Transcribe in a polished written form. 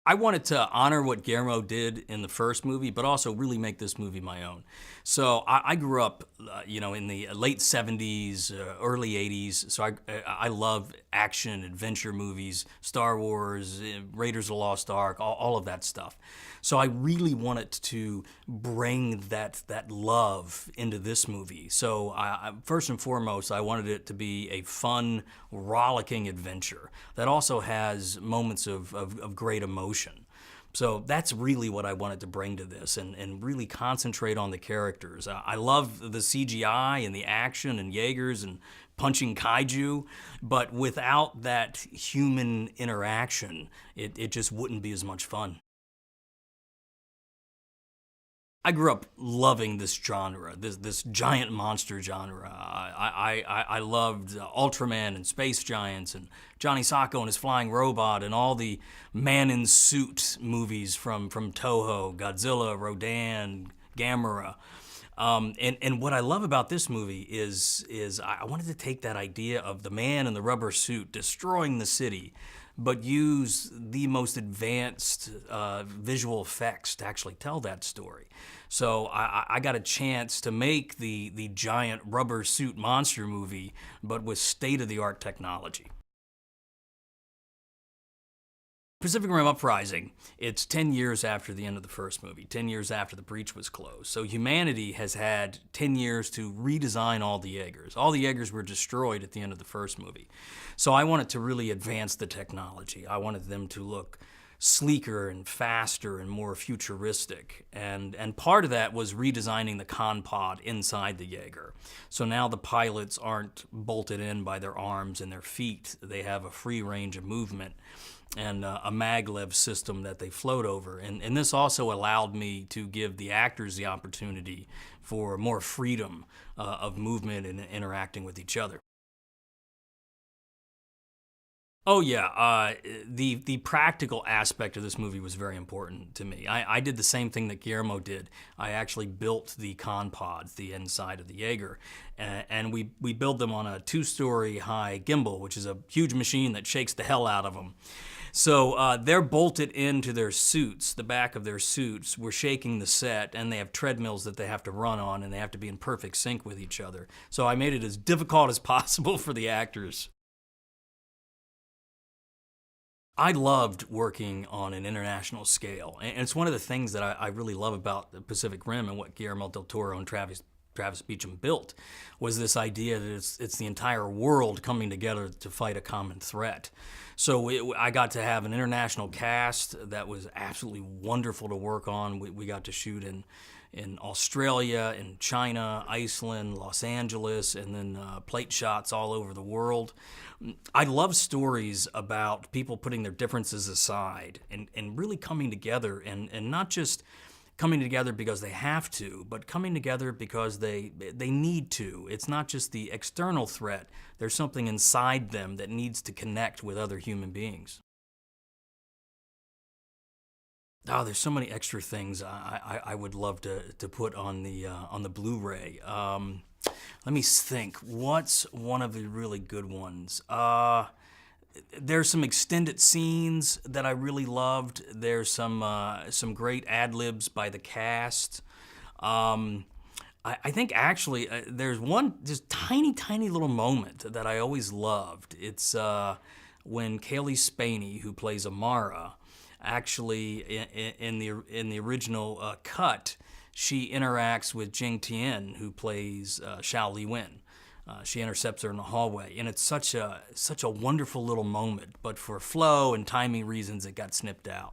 I wanted to honor what Guillermo did in the first movie, but also really make this movie my own. So I grew up, in the late '70s, early '80s. So I love action, adventure movies, Star Wars, Raiders of the Lost Ark, all of that stuff. So I really wanted to bring that love into this movie. So first and foremost, I wanted it to be a fun, rollicking adventure that also has moments of great emotion. So that's really what I wanted to bring to this and really concentrate on the characters. I love the CGI and the action and Jaegers and punching kaiju, but without that human interaction, it just wouldn't be as much fun. I grew up loving this genre, this giant monster genre. I loved Ultraman and Space Giants and Johnny Sacco and his flying robot and all the man in suit movies from Toho, Godzilla, Rodan, Gamera. And what I love about this movie is I wanted to take that idea of the man in the rubber suit destroying the city, but use the most advanced visual effects to actually tell that story. So I got a chance to make the giant rubber suit monster movie, but with state-of-the-art technology. Pacific Rim Uprising, it's 10 years after the end of the first movie, 10 years after the breach was closed. So humanity has had 10 years to redesign all the Jaegers. All the Jaegers were destroyed at the end of the first movie. So I wanted to really advance the technology. I wanted them to look sleeker and faster and more futuristic. And part of that was redesigning the con pod inside the Jaeger. So now the pilots aren't bolted in by their arms and their feet. They have a free range of movement and a maglev system that they float over. And this also allowed me to give the actors the opportunity for more freedom of movement and interacting with each other. Oh yeah, the practical aspect of this movie was very important to me. I did the same thing that Guillermo did. I actually built the con pods, the inside of the Jaeger, and we build them on a 2-story high gimbal, which is a huge machine that shakes the hell out of them. So they're bolted into their suits, the back of their suits. We're shaking the set, and they have treadmills that they have to run on, and they have to be in perfect sync with each other. So I made it as difficult as possible for the actors. I loved working on an international scale, and it's one of the things that I really love about the Pacific Rim and what Guillermo del Toro and Travis Beacham built was this idea that it's the entire world coming together to fight a common threat. So I got to have an international cast that was absolutely wonderful to work on. We got to shoot in Australia, in China, Iceland, Los Angeles, and then plate shots all over the world. I love stories about people putting their differences aside and really coming together and not just coming together because they have to, but coming together because they need to. It's not just the external threat. There's something inside them that needs to connect with other human beings. Oh, there's so many extra things I would love to put on the Blu-ray. Let me think. What's one of the really good ones? There's some extended scenes that I really loved. There's some great ad libs by the cast. I think actually there's one just tiny little moment that I always loved. It's when Kaylee Spaney, who plays Amara, actually in the original cut, she interacts with Jing Tian, who plays Xiao Li Wen. She intercepts her in the hallway, and it's such a wonderful little moment. But for flow and timing reasons, it got snipped out.